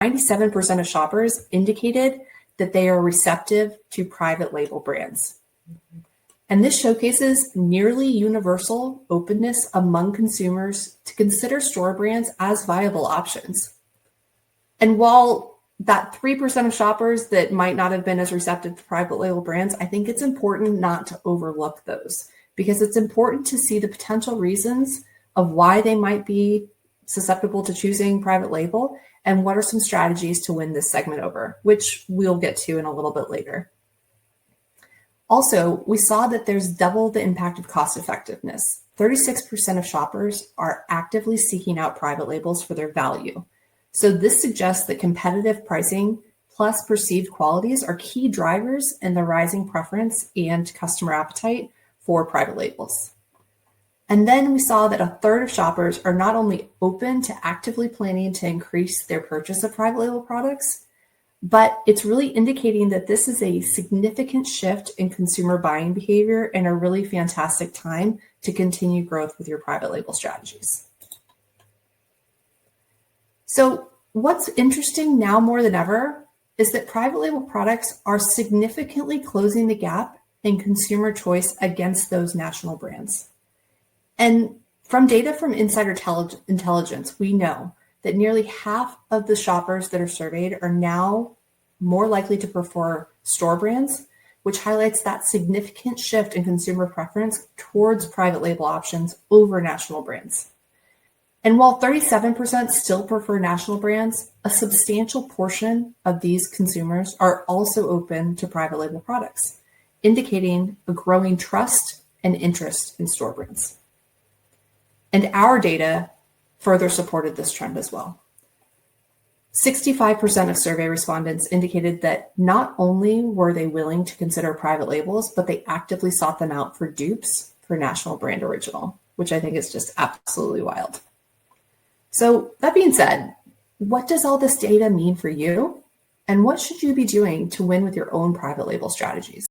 97% of shoppers indicated that they are receptive to private label brands. And this showcases nearly universal openness among consumers to consider store brands as viable options. And while that 3% of shoppers that might not have been as receptive to private label brands, I think it's important not to overlook those, because it's important to see the potential reasons of why they might be susceptible to choosing private label and what are some strategies to win this segment over, which we'll get to in a little bit later. Also, we saw that there's double the impact of cost effectiveness. 36% of shoppers are actively seeking out private labels for their value. So this suggests that competitive pricing plus perceived qualities are key drivers in the rising preference and customer appetite for private labels. And then we saw that a third of shoppers are not only open to actively planning to increase their purchase of private label products, but it's really indicating that this is a significant shift in consumer buying behavior and a really fantastic time to continue growth with your private label strategies. So what's interesting now more than ever is that private label products are significantly closing the gap in consumer choice against those national brands. And from data from Insider Intelligence, we know that nearly half of the shoppers that are surveyed are now more likely to prefer store brands, which highlights that significant shift in consumer preference towards private label options over national brands. And while 37% still prefer national brands, a substantial portion of these consumers are also open to private label products, indicating a growing trust and interest in store brands. And our data further supported this trend as well. 65% of survey respondents indicated that not only were they willing to consider private labels, but they actively sought them out for dupes for national brand original, which I think is just absolutely wild. So that being said, what does all this data mean for you? And what should you be doing to win with your own private label strategies?